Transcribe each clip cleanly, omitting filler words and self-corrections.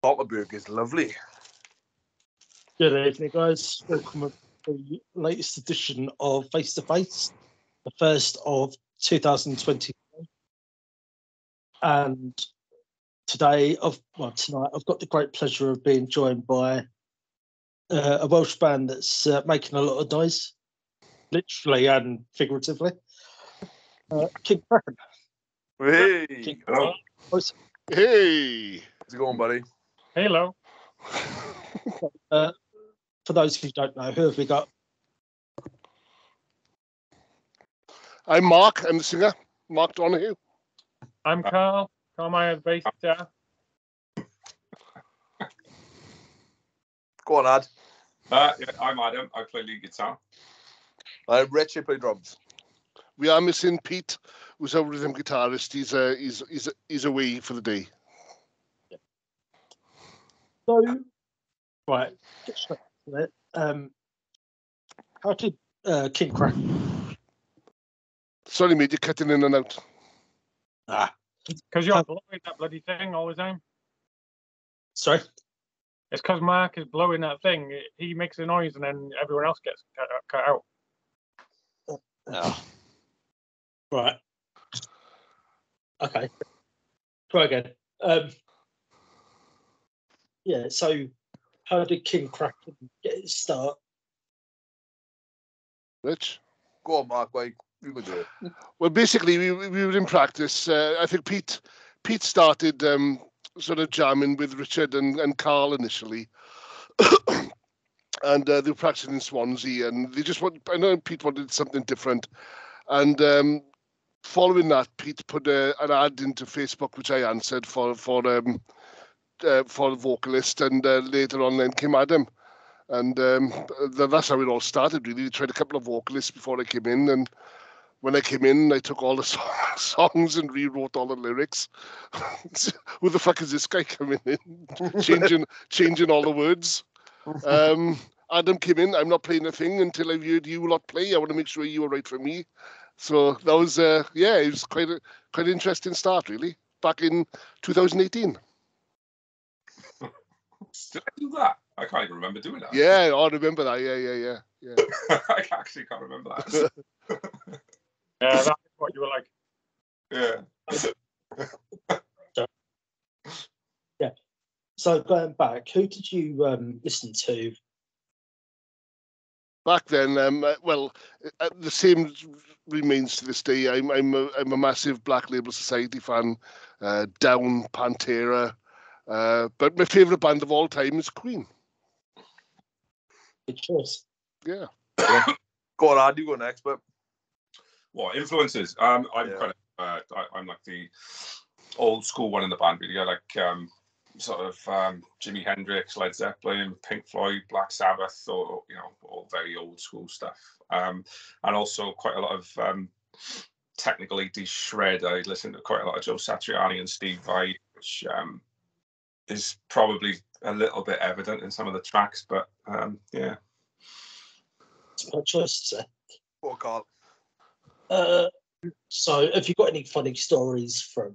Stoltenberg is lovely. Good evening, guys. Welcome to the latest edition of Face to Face, the first of 2020. And tonight, I've got the great pleasure of being joined by a Welsh band that's making a lot of noise, literally and figuratively. King Kraken. Hey. Hello. Hey. How's it going, buddy? Hello. For those who don't know, who have we got? I'm Mark. I'm the singer. Mark Donahue. I'm Carl. Carl Meyer, bass guitar. Go on, Ad. Yeah, I'm Adam. I play lead guitar. I'm Rich. I play drums. We are missing Pete, who's our rhythm guitarist. He's away for the day. So, right, get straight to it. How did King Kraken? Sorry, mate, you're cutting in and out. Because you're blowing that bloody thing all the time. Sorry? It's because Mark is blowing that thing. He makes a noise and then everyone else gets cut out. Oh. Right. Okay. Try again. Yeah, so how did King Kraken get its start? Rich? Go on, Mark. Wait, you can do it. Well, basically, we were in practice. I think Pete started sort of jamming with Richard and Carl initially. And they were practicing in Swansea, and I know Pete wanted something different. And following that, Pete put an ad into Facebook, which I answered for the vocalist, and later on then came Adam. And that's how it all started, really. We tried a couple of vocalists before I came in, and when I came in, I took all the songs and rewrote all the lyrics. Who the fuck is this guy coming in? changing all the words. Adam came in. I'm not playing a thing until I've heard you lot play. I want to make sure you were right for me. So that was, it was quite an interesting start, really, back in 2018. Did I do that? I can't even remember doing that. Yeah, I remember that. Yeah. I actually can't remember that. Yeah, that's what you were like. Yeah. Yeah. So going back, who did you listen to? Back then, the same remains to this day. I'm a massive Black Label Society fan. Down, Pantera, but my favourite band of all time is Queen. Good choice. Yeah. Go on, Ad. You go next, but What influences? I'm quite. I'm like the old school one in the band. Really, I like sort of Jimi Hendrix, Led Zeppelin, Pink Floyd, Black Sabbath, or all very old school stuff. And also quite a lot of technical 80s shred. I listen to quite a lot of Joe Satriani and Steve Vai, which is probably a little bit evident in some of the tracks, but yeah. It's my choice to say. go on, Carl. So have you got any funny stories from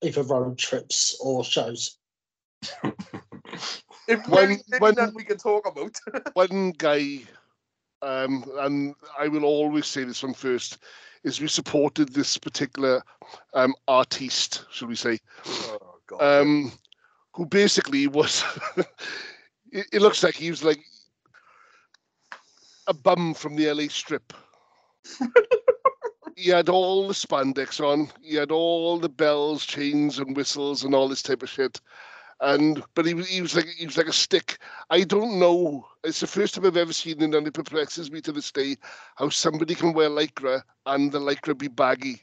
either road trips or shows? If When- none we can talk about. One guy, and I will always say this one first, is we supported this particular artiste, shall we say, Oh God. who basically was, it looks like he was like a bum from the LA Strip. He had all the spandex on, he had all the bells, chains and whistles and all this type of shit. But he was like a stick. I don't know. It's the first time I've ever seen it, and it perplexes me to this day how somebody can wear lycra and the lycra be baggy,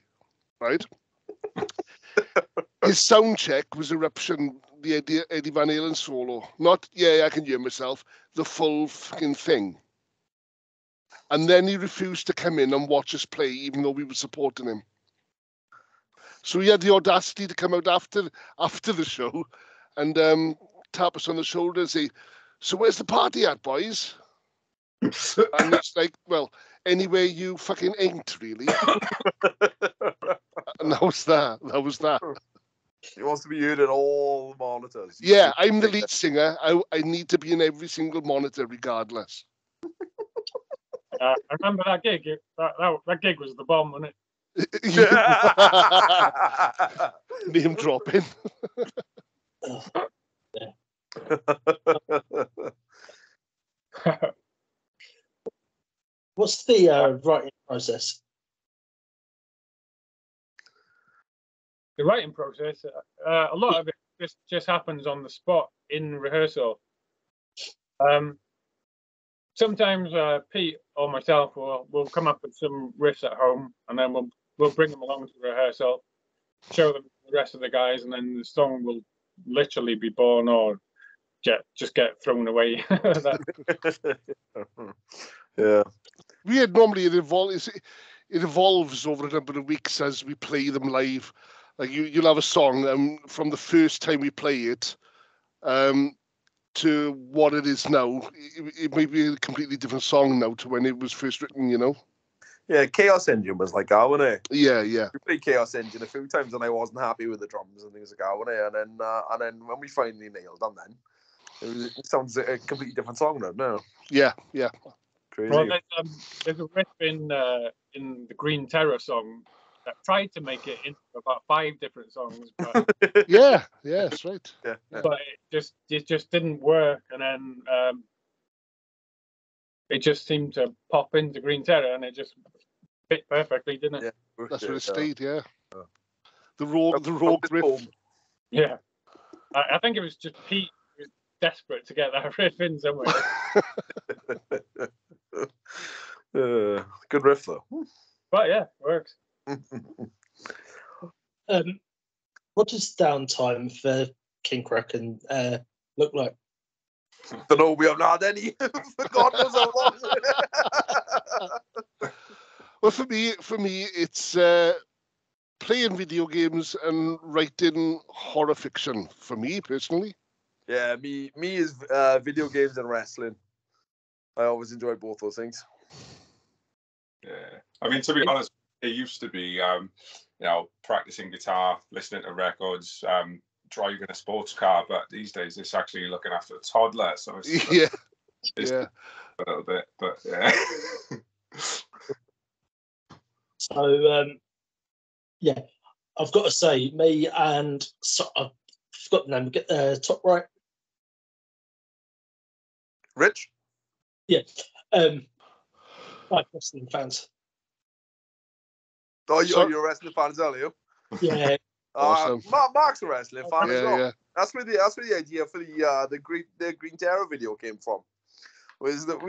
right? His sound check was Eruption, the Eddie Van Halen solo. Not I can hear myself. The full fucking thing. And then he refused to come in and watch us play, even though we were supporting him. So he had the audacity to come out after the show and tap us on the shoulder and say, "So where's the party at, boys?" And it's like, well, anywhere you fucking ain't, really. And that was that. He wants to be heard in all monitors. Yeah, I'm the lead singer. I need to be in every single monitor regardless. I remember that gig. That gig was the bomb, wasn't it? Name dropping. What's the writing process? The writing process, a lot of it just happens on the spot in rehearsal. Sometimes Pete or myself will come up with some riffs at home, and then we'll bring them along to rehearsal, show them to the rest of the guys, and then the song will literally be born or just get thrown away. Yeah. Normally it evolves over a number of weeks as we play them live. Like you'll have a song, and from the first time we play it, to what it is now, it may be a completely different song now to when it was first written. You know. Yeah, Chaos Engine was like that, wasn't it? Yeah. We played Chaos Engine a few times, and I wasn't happy with the drums and things like that, wasn't it? And then when we finally nailed them, then it sounds a completely different song now. No. Yeah. Crazy. Well, there's a riff in the Green Terror song that tried to make it into about 5 different songs, but Yeah, that's right. Yeah. but it just didn't work, and then it just seemed to pop into Green Terror, and it just fit perfectly, didn't it? Yeah. That's where it stayed. Yeah. The rogue riff. Yeah. I think it was just Pete who was desperate to get that riff in somewhere. Good riff though. But yeah, it works. What does downtime for King Kraken look like? Don't know. We haven't had any for God knows how long. Well, for me, it's playing video games and writing horror fiction. For me personally. Yeah, me is video games and wrestling. I always enjoy both those things. Yeah, I mean, to be honest, it used to be, practicing guitar, listening to records, driving a sports car, but these days it's actually looking after a toddler. So it's it's a little bit, but yeah. So I've got to say, me and I've forgotten the name. Top right. Rich? Yeah. Like wrestling fans. Oh, you're a wrestling fan as well, are you? Yeah. Awesome. Mark's a wrestling fan as well. Yeah. That's where the idea for the Green Terror video came from. Was that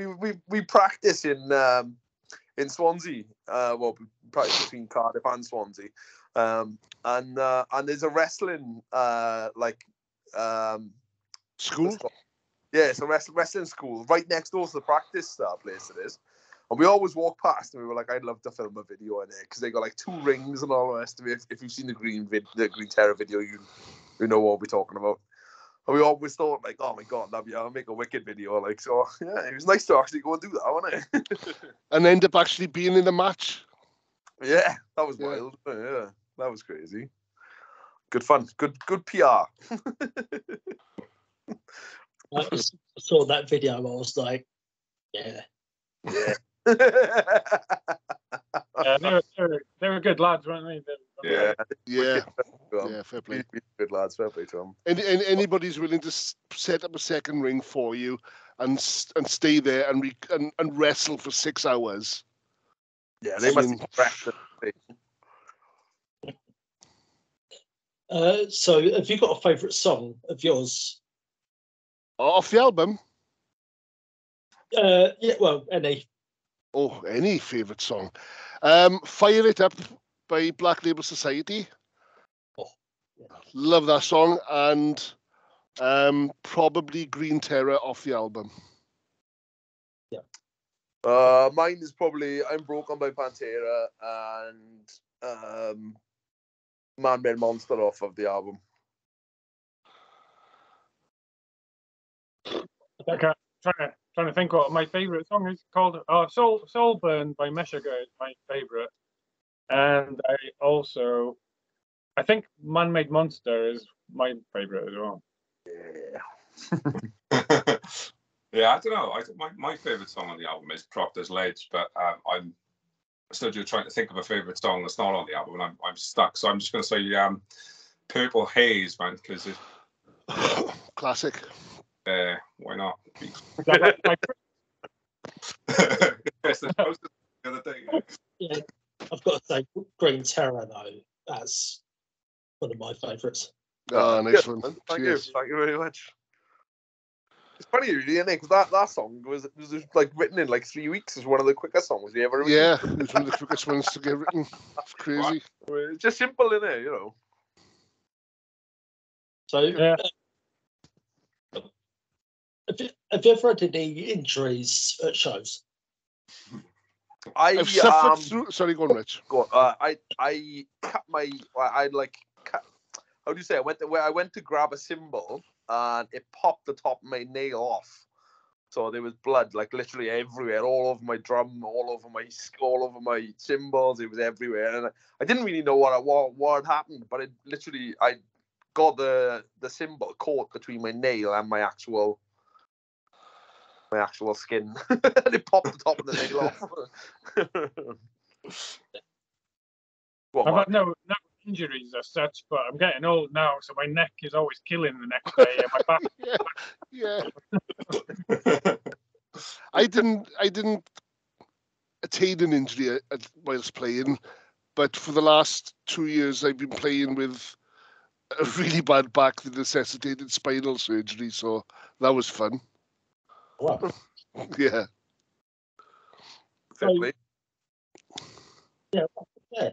we practice in Swansea. We practice between Cardiff and Swansea. And there's a wrestling School. Yeah, it's a wrestling school right next door to the practice place it is. And we always walk past and we were like, I'd love to film a video in it because they got like 2 rings and all the rest of it. If you've seen the Green Terror video, you know what we're talking about. And we always thought like, oh my God, I'll make a wicked video. Like, so yeah, it was nice to actually go and do that, wasn't it? And end up actually being in the match. Yeah, that was wild. Yeah, that was crazy. Good fun. Good PR. I saw that video. I was like, yeah. They were good lads, weren't they? Yeah, fair play. Good lads, fair play to them. And anybody's willing to set up a second ring for you and stay there and wrestle for 6 hours. Yeah, they must have wrecked it. So, have you got a favourite song of yours? Off the album? Yeah, well, any. Oh, any favourite song? Fire It Up by Black Label Society. Oh, yeah. Love that song. And probably Green Terror off the album. Yeah. Mine is probably I'm Broken by Pantera and Man Made Monster off of the album. Okay, trying to think what my favourite song is called. Soul Burn by Meshuggah is my favourite, and I also I think Man-Made Monster is my favourite as well. Yeah. Yeah, I don't know. My favourite song on the album is Proctor's Ledge, but I'm still trying to think of a favourite song that's not on the album, and I'm stuck. So I'm just going to say Purple Haze, man, because it's classic. Why not? Like, Yes, the other day. Yeah, I've got to say, Green Terror though, that's one of my favourites. Oh, nice one. Thank Cheers. you. Thank you very much. It's funny, really, isn't it? Because that song was like written in like 3 weeks. It's one of the quickest songs we ever written. Yeah, it's one of the quickest ones to get written. It's crazy. It's just simple, isn't it? You know. So, Yeah. have you ever had any injuries at shows? I've suffered through. Sorry, go on, Rich. I cut my. How do you say? I went to grab a cymbal and it popped the top of my nail off. So there was blood like literally everywhere, all over my drum, all over my cymbals. It was everywhere, and I didn't really know what had happened. But it literally, I got the cymbal caught between my nail and my actual skin, and it popped the top of the nail off. I've had no injuries as such, but I'm getting old now, so my neck is always killing the next day, and my back. Yeah. I didn't attain an injury whilst playing, but for the last 2 years I've been playing with a really bad back that necessitated spinal surgery, so that was fun. Wow. Yeah. So, yeah.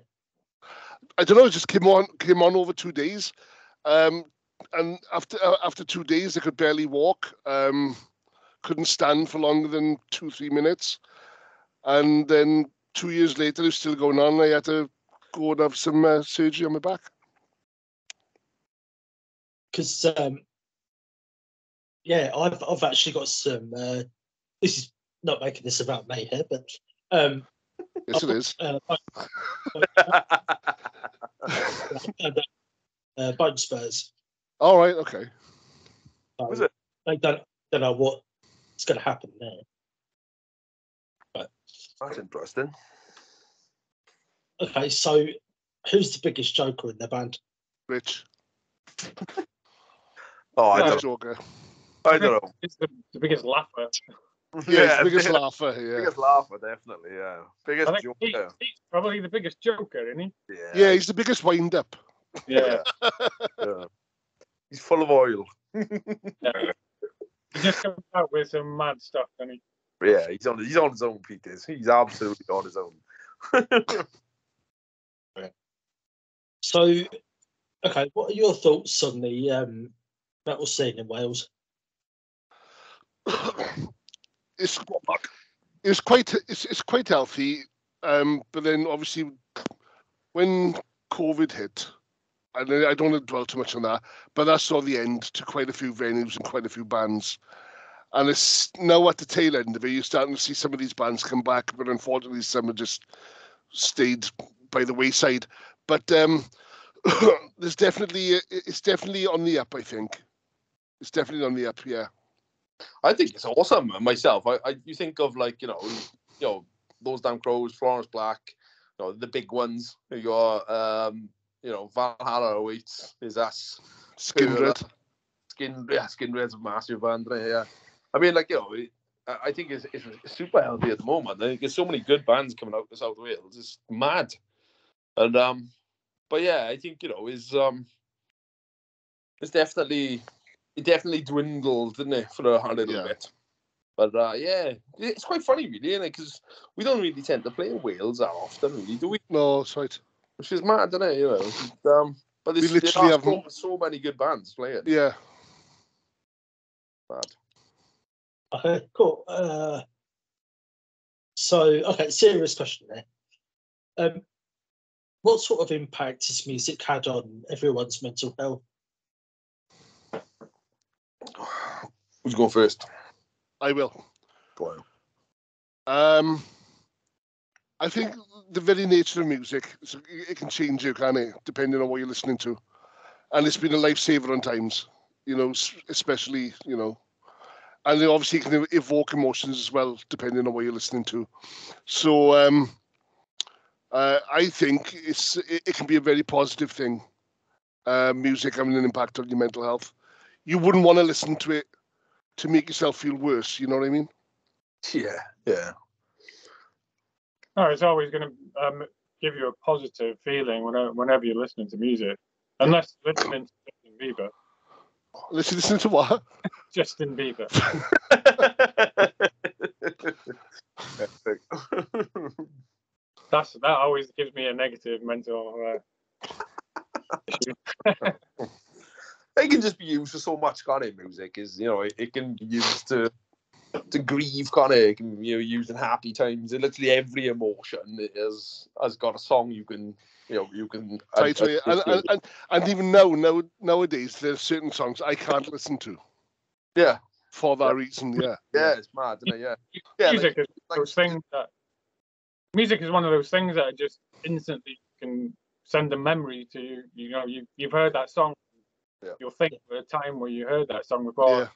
I don't know. It just came on over 2 days, and after 2 days, I could barely walk. Couldn't stand for longer than 2-3 minutes, and then 2 years later, it was still going on. I had to go and have some surgery on my back. Because yeah, I've actually got some. This is not making this about me here, but Yes, it is. Bone spurs. All right. Okay. Was it? I don't know what's going to happen there. But That's interesting. okay, so who's the biggest joker in the band? Rich. Oh, I Rich don't Joker. know. It's the biggest laugher. Yeah, he's the biggest laugher. Yeah. Biggest laugher, definitely. Yeah, biggest I think joker. he's probably the biggest joker, isn't he? Yeah, he's the biggest wind-up. Yeah. Yeah. He's full of oil. Yeah. He just comes out with some mad stuff, doesn't he? Yeah, he's on his own, Pete is. He's absolutely on his own. So, okay, what are your thoughts on the metal scene in Wales? It's quite healthy, but then obviously when COVID hit, and I don't want to dwell too much on that, but that saw the end to quite a few venues and quite a few bands. And it's now at the tail end of it, you're starting to see some of these bands come back, but unfortunately some have just stayed by the wayside. But it's definitely on the up, I think. It's definitely on the up, yeah. I think it's awesome myself. You think of like, you know, those Damn Crows, Florence Black, you know, the big ones. You got Valhalla awaits, is us. Skindred. Skindred's a massive band, yeah. I mean, like, you know, I think it's super healthy at the moment. I think there's so many good bands coming out of South Wales. It's mad. And but yeah, I think, you know, it's definitely dwindled, didn't it, for a little bit. But yeah, it's quite funny, really, isn't it? Because we don't really tend to play in Wales that often, really, do we? No, that's right. Which is mad, isn't it? You know, but there are so many good bands playing. Yeah. Mad. Okay, cool. Serious question there. What sort of impact has music had on everyone's mental health? Who's going first? I will. Go on. I think the very nature of music, so it can change you, can it? Depending on what you're listening to. And it's been a lifesaver on times, especially, and it obviously can evoke emotions as well, depending on what you're listening to. So I think it can be a very positive thing, music having an impact on your mental health. You wouldn't want to listen to it to make yourself feel worse, you know what I mean? Yeah. No, it's always going to give you a positive feeling whenever you're listening to music, unless you're listening to Justin Bieber. Listen to what? Justin Bieber. That always gives me a negative mental issue. It can just be used for so much, can't it? Music is, it can be used to grieve, can't it? It can be used in happy times. Literally every emotion has got a song you can tie to it. And even nowadays there's certain songs I can't listen to. Yeah. For that reason, yeah. Yeah, it's mad, isn't it? Yeah. Music is those things that. Music is one of those things that just instantly can send a memory to you. You've heard that song. Yeah. You'll think of a time where you heard that song before. Yeah.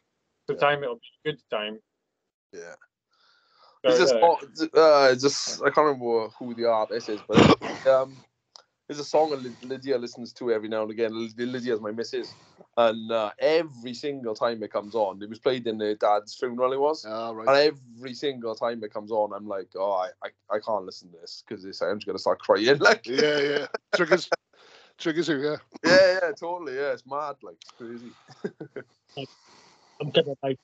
The time it'll be a good time. Yeah. So, I can't remember who the artist is, but there's a song Lydia listens to every now and again. Lydia's my missus, and every single time it comes on, it was played in her dad's funeral. It was, right. and every single time it comes on, I'm like, oh, I can't listen to this because I'm just gonna start crying. Like, yeah, triggers you, yeah. Yeah, totally. Yeah, it's mad. Like, it's crazy. I'm gonna make.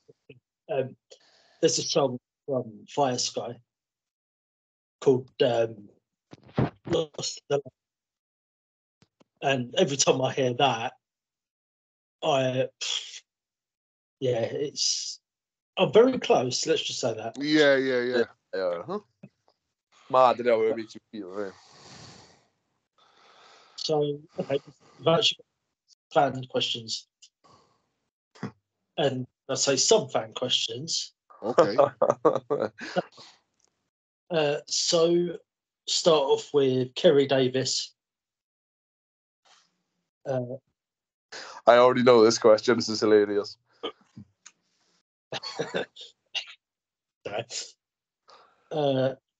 There's a song from Fire Sky called Lost the Love. And every time I hear that, I'm very close. Let's just say that. Yeah. Mad, how it makes you feel, right? So, okay, we've actually got fan questions, and I say some fan questions. Okay. So, start off with Kerry Davis. I already know this question. This is hilarious.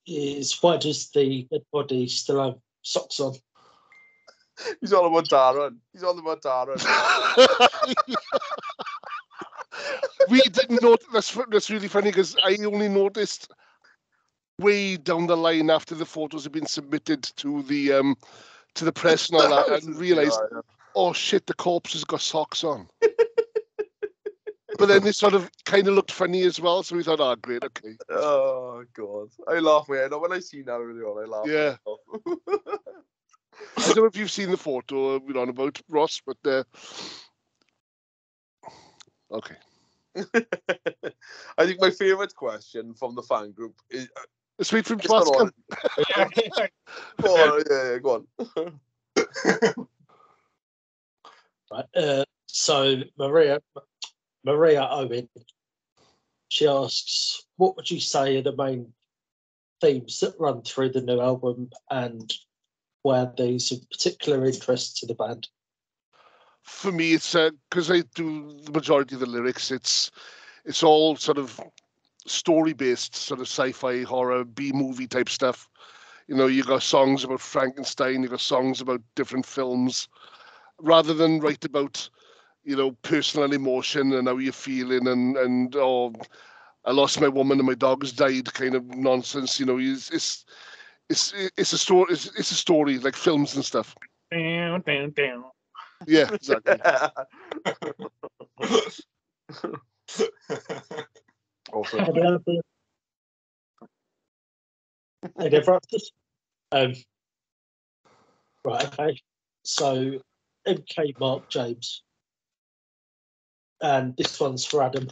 Is why does the dead body still have socks on? He's on about Darren. We didn't notice. That's really funny because I only noticed way down the line after the photos had been submitted to the press and all that, and realised, oh shit, the corpse has got socks on. But then it sort of kind of looked funny as well, so we thought, oh, great, okay. Oh, God. I laugh when I see that early on, I laugh. Yeah. I don't know if you've seen the photo we're on about, Ross, but okay. I think my favourite question from the fan group is... The sweet from Tabasco. Go on. Right. So Maria Owen, she asks, what would you say are the main themes that run through the new album, and why are these of particular interest to the band? For me, it's because I do the majority of the lyrics. It's all sort of story-based, sort of sci-fi, horror, B-movie type stuff. You got songs about Frankenstein, you got songs about different films, rather than write about, personal story and how you're feeling and I lost my woman and my dog's died kind of nonsense. It's a story. It's a story like films and stuff. Down. Yeah, exactly. Awesome. Right, okay. So MK Mark James, and this one's for Adam.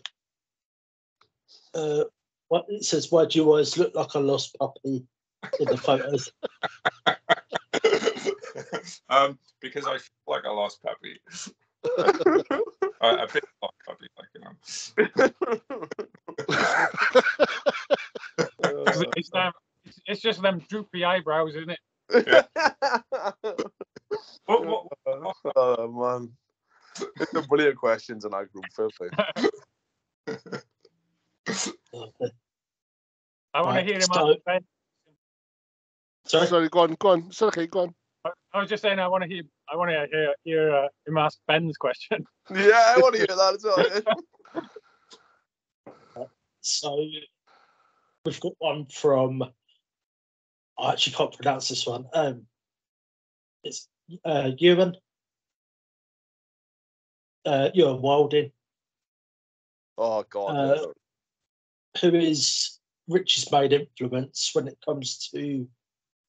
What it says, why do you always look like a lost puppy in the photos? Because I feel like a lost puppy. A bit lost puppy, It's just them droopy eyebrows, isn't it? Yeah. What? Oh man, it's some brilliant questions in our group. Fair play. I want to hear him ask Ben. Sorry? Go on. It's okay, go on. I was just saying I want to hear him ask Ben's question. Yeah, I want to hear that as well. So we've got one from. I actually can't pronounce this one. It's Ewan. Ewan Wilding. Oh God. Who is Rich's main influence when it comes to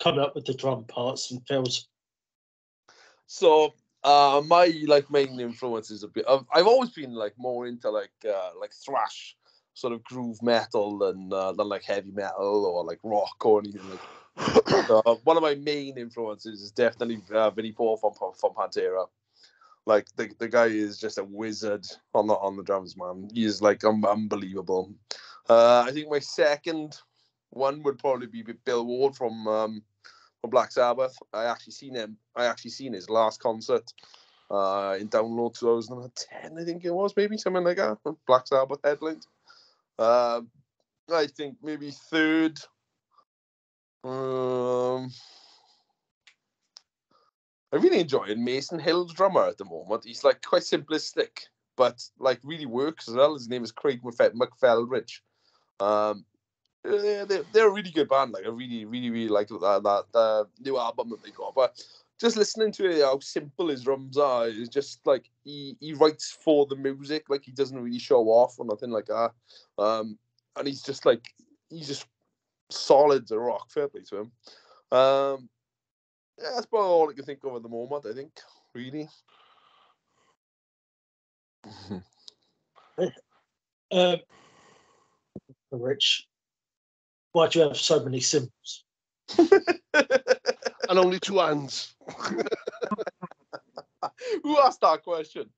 coming up with the drum parts and fills? So my main influence is a bit of, I've always been more into like thrash sort of groove metal than like heavy metal or like rock or anything like that. So, one of my main influences is definitely Vinnie Paul from Pantera. Like the guy is just a wizard on the drums, man. He is unbelievable. I think my second one would probably be Bill Ward from Black Sabbath. I actually seen his last concert in Download 2010, I think it was, maybe something like that. Black Sabbath headlined. I think maybe third. I really enjoy Mason Hill's drummer at the moment. He's quite simplistic, but really works as well. His name is Craig McFeldridge. They're a really good band. I really like that new album that they got. But just listening to it, how simple his drums are, is just he writes for the music. He doesn't really show off or nothing like that. And he's just solid as a rock. Fair play to him. Yeah, that's about all I can think of at the moment, I think, really. Rich, why do you have so many symbols? And only two hands. Who asked that question?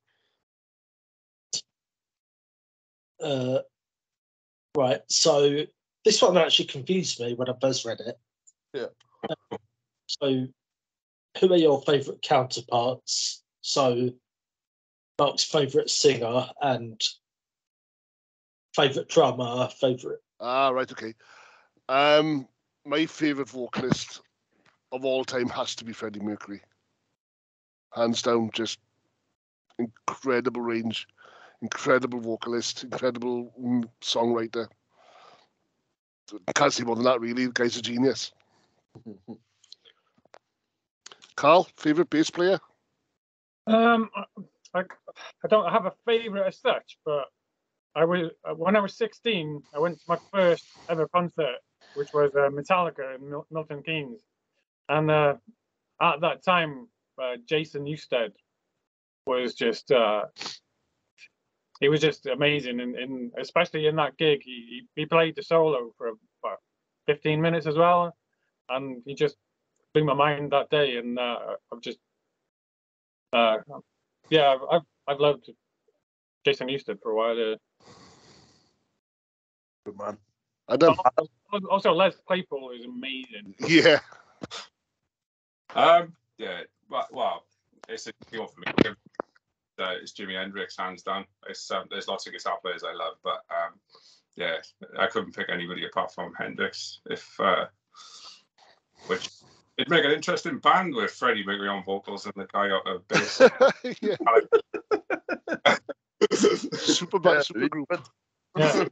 Right, so this one actually confused me when I first read it. Yeah. So, who are your favourite counterparts? So, Mark's favourite singer and favourite drummer, favourite. Right, okay. My favourite vocalist of all time has to be Freddie Mercury. Hands down, just incredible range, incredible vocalist, incredible songwriter. I can't say more than that, really. The guy's a genius. Carl, favourite bass player? I don't have a favourite as such, but when I was 16, I went to my first ever concert, which was Metallica in Milton Keynes, and at that time, Jason Newsted was just he was just amazing, and especially in that gig, he played the solo for about 15 minutes as well, and he just blew my mind that day, and I've just I've loved Jason Newsted for a while. Good man. Also, Les Claypool is amazing. Yeah. Yeah. Well, it's a deal for me. It's Jimi Hendrix, hands down. There's lots of guitar players I love, but yeah, I couldn't pick anybody apart from Hendrix. Which it'd make an interesting band with Freddie Mercury on vocals and the guy on bass. Super group. Yeah.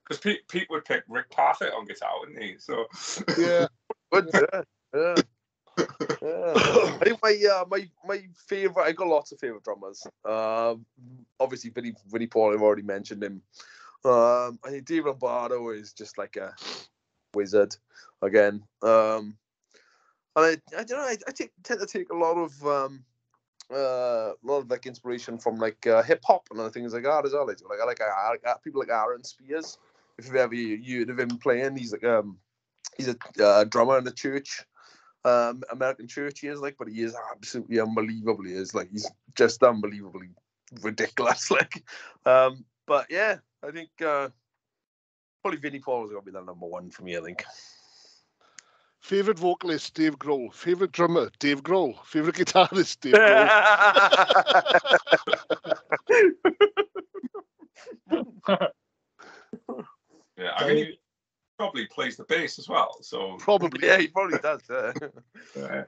Because Pete would pick Rick Parfitt on guitar, wouldn't he? So Yeah. Yeah. I think my favorite. I got lots of favorite drummers. Obviously Vinnie Paul. I've already mentioned him. I think Dave Lombardo is just like a wizard again. And I don't know. I tend to take a lot of inspiration from hip hop and other things like that as well. I like people like Aaron Spears. If you've ever heard of him playing, he's a drummer in the church. American church he is but he is absolutely unbelievable. He's just unbelievably ridiculous. But yeah, I think probably Vinnie Paul is gonna be the number one for me, I think. Favourite vocalist, Dave Grohl. Favourite drummer, Dave Grohl. Favourite guitarist, Dave Grohl. Yeah, I mean, he probably plays the bass as well. So Probably. Yeah, he probably does. Right,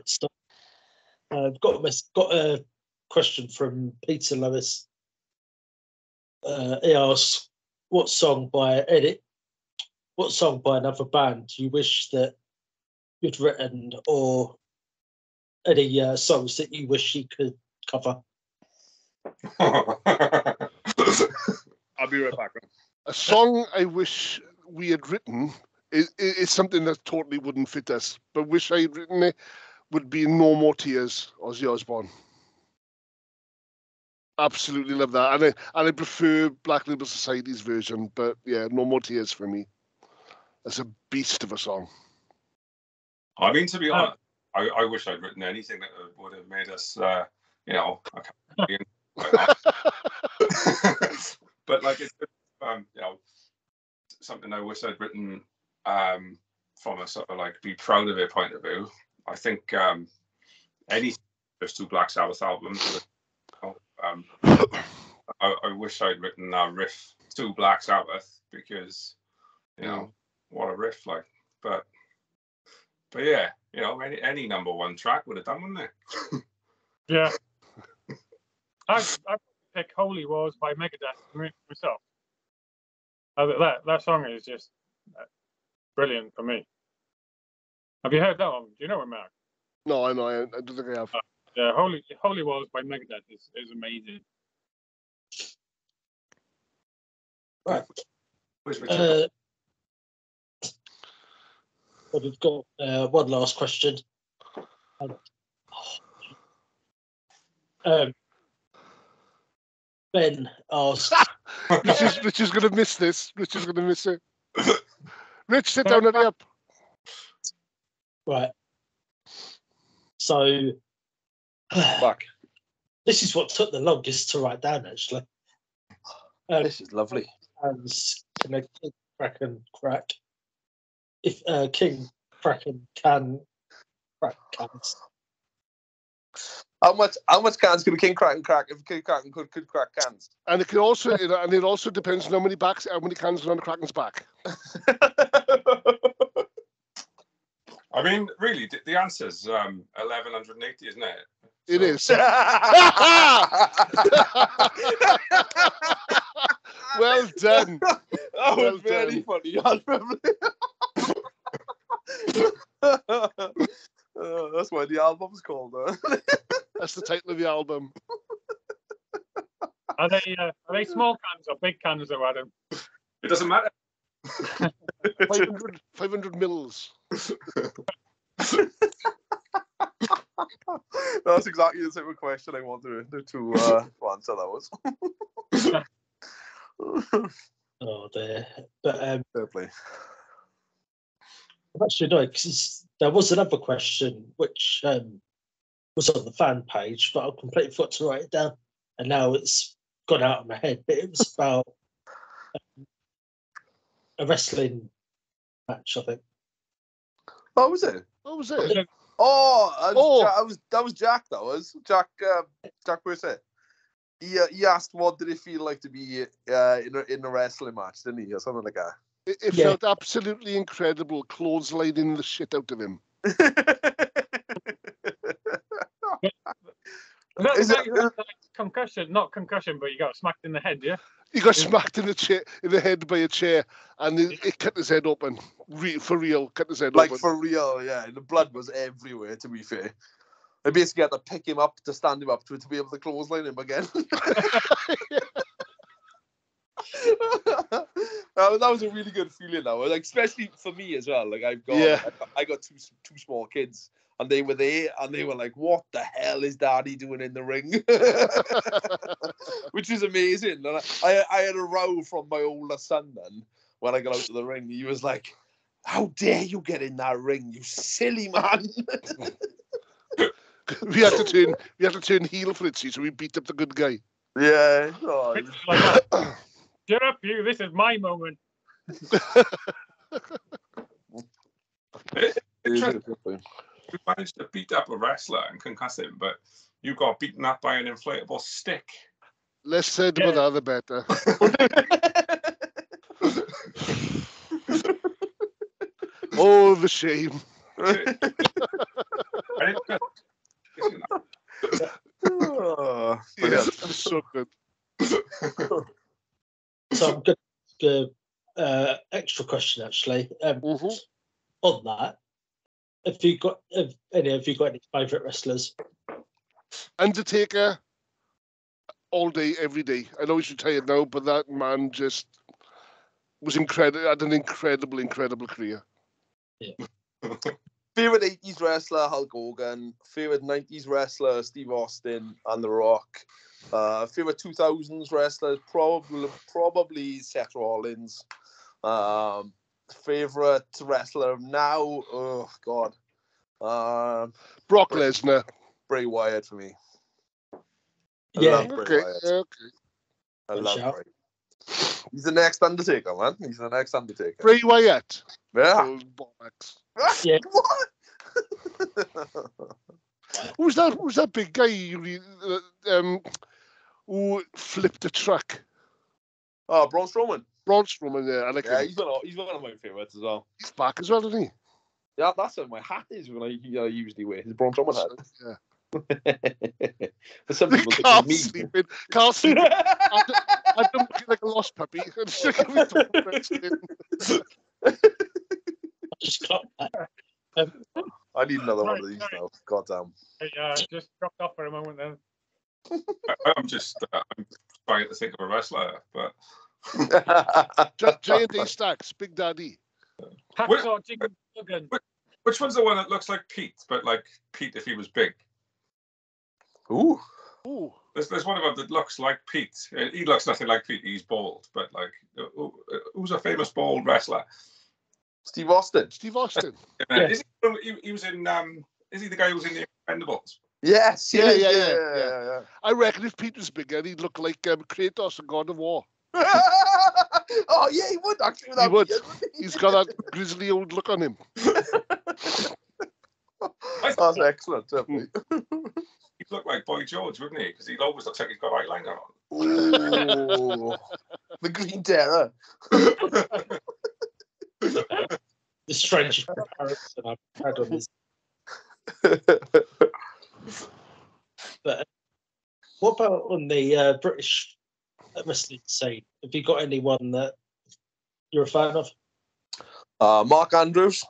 so I've got a question from Peter Lewis. He asks, what song by another band do you wish that you'd written, or any songs that you wish you could cover? I'll be right back. A song I wish we had written is something that totally wouldn't fit us, but wish I had written it would be No More Tears, Ozzy Osbourne. Absolutely love that. And I prefer Black Label Society's version, but yeah, No More Tears for me. That's a beast of a song. I mean, to be honest, I wish I'd written anything that would have made us, you know, but like it's, you know, something I wish I'd written from a sort of like be proud of it point of view. I think any first two Black Sabbath albums. I wish I'd written a riff to Black Sabbath because, you know, what a riff, like. But yeah, you know, any number one track would have done, wouldn't it? Yeah. I pick Holy Wars by Megadeth myself. That song is just brilliant for me. Have you heard that one? Do you know it, Mark? No, I know. I don't think I have. Yeah, Holy Wars by Megadeth is amazing. Right. Well, we've got one last question. Ben asks... Rich is going to miss this. Rich is going to miss it. Rich, sit down, hurry up. Right. So... Back. This is what took the longest to write down, actually. This is lovely. And can a King Kraken crack? If King Kraken can crack cans. How much cans could a King Kraken crack if a King Kraken could crack cans? And it could also, and it also depends on how many cans are on the Kraken's back. I mean, really, the answer's 1180, isn't it? It is. Well done. That was very funny. I remember. That's why the album's called. That's the title of the album. Are they small cans or big cans, though, Adam? It doesn't matter. 500 mils. That's exactly the type of question I wanted to answer. That was. Oh, there. But Fair play. actually, no, because there was another question which was on the fan page, but I completely forgot to write it down, and now it's gone out of my head. But it was about a wrestling match, I think. Oh, was it? What was it? That was Jack. That was Jack. Jack Brissett. He asked what did it feel like to be in a wrestling match, didn't he, or something like that. It felt absolutely incredible, clotheslining the shit out of him. Is it like concussion? Not concussion, but you got smacked in the head, yeah? He got smacked in the head by a chair, and it cut his head open. For real, cut his head open. Like, for real, yeah. The blood was everywhere, to be fair. I basically had to pick him up to stand him up to be able to clothesline him again. That was a really good feeling, though. Like, especially for me as well. Like, I got two small kids, and they were there, and they were like, "What the hell is Daddy doing in the ring?" Which is amazing. And I had a row from my older son then when I got out of the ring. He was like, "How dare you get in that ring, you silly man!" We had to turn heel for it, so we beat up the good guy. Yeah. Shut up, you! This is my moment. Interesting. You managed to beat up a wrestler and concuss him, but you got beaten up by an inflatable stick. Less said about that, the better. Oh, the shame. Oh, Yes, so good. So I'm going to extra question actually. On that, have you got any favourite wrestlers? Undertaker, all day, every day. I know he's retired now, but that man just was incredible. Had an incredible career. Yeah. Favorite 80s wrestler, Hulk Hogan. Favorite 90s wrestler, Steve Austin and The Rock. Favorite 2000s wrestlers, probably Seth Rollins. Favorite wrestler now, oh God. Brock Lesnar. Bray Wyatt for me. I Yeah. love Bray Wyatt. Okay. I love Bray. He's the next Undertaker, man. He's the next Undertaker. Bray Wyatt. Yeah. Oh, bollocks. Yeah. What? Who's that big guy who flipped a truck? Oh, Braun Strowman. Braun Strowman, yeah. I like him. He's one of my favourites as well. He's back as well, isn't he? Yeah, that's what my hat is when I usually wear his Braun Strowman hat. Yeah. For some people, Carl it's me. sleeping. Carl sleeping. I've been looking like a lost puppy. Just clocked that. I need another one of these now. God damn. Hey, just dropped off for a moment then. I'm trying to think of a wrestler, but J&D Stacks, Big Daddy. Hacksaw Jim Duggan. which one's the one that looks like Pete, but like Pete if he was big? Ooh. There's one of them that looks like Pete. He looks nothing like Pete. He's bald, but like who's a famous bald wrestler? Steve Austin. Yeah. Is he was in? Is he the guy who was in the Expendables? Yes. Yeah. I reckon if Pete was bigger, he'd look like Kratos in God of War. Oh yeah, he would actually. He would. He's got that grizzly old look on him. That's excellent. He'd look like Boy George, wouldn't he? Because he always looks like he's got eyeliner on. Ooh, the Green Terror. The strangest comparison I've had on this. But what about on the British wrestling scene? Have you got anyone that you're a fan of? Mark Andrews.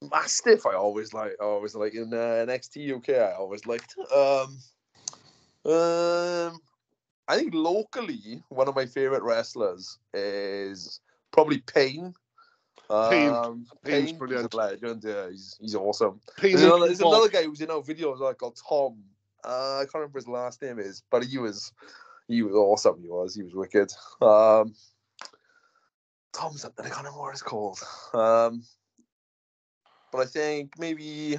Mastiff, I always like in NXT UK. I always liked. I think locally, one of my favorite wrestlers is probably Payne. Payne's brilliant. He's a legend. Yeah, he's awesome. Payne There's another guy who's in our videos called Tom. I can't remember his last name is, but he was awesome. He was wicked. Tom something. I can't remember what it's called. But I think maybe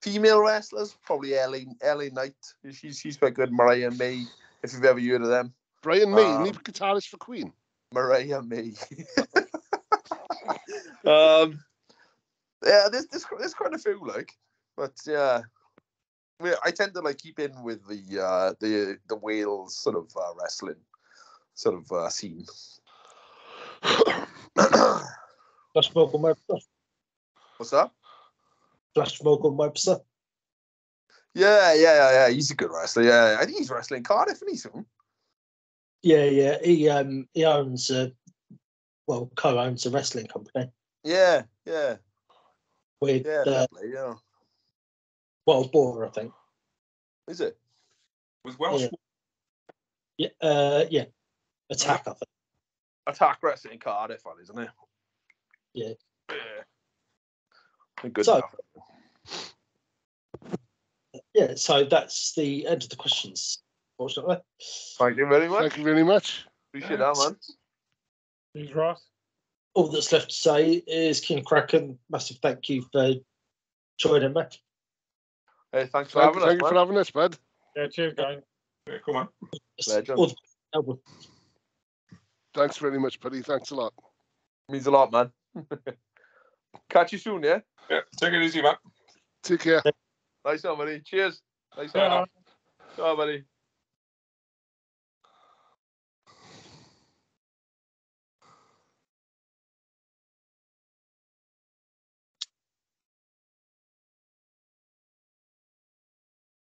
female wrestlers, probably LA Knight. She's quite good. Mariah May, if you've ever heard of them. Brian May, lead guitarist for Queen. Mariah May. Yeah, there's quite a few but yeah, I tend to keep in with the Wales sort of wrestling scene. Flash Morgan Webster. What's that? Flash Morgan Webster. Yeah. He's a good wrestler. Yeah, I think he's wrestling Cardiff, isn't he, soon? Yeah. He owns co-owns a wrestling company. Yeah. With Wild Boar, I think. Is it? With Welsh. Yeah. Attack, I think. Attack Wrestling Cardiff, isn't it? Yeah. Good So, enough. Yeah, so that's the end of the questions, fortunately. Thank you very much. Thank you very much. Appreciate that, man. Who's Ross? All that's left to say is King Kraken, massive thank you for joining me. Hey, thank you for having us, bud. Yeah, cheers, guys. Yeah, come on. Legend. Thanks very much, buddy. Thanks a lot. Means a lot, man. Catch you soon, yeah? Yeah, take it easy, man. Take care. Nice one, buddy. Cheers. Nice Yeah. one. Ciao, buddy.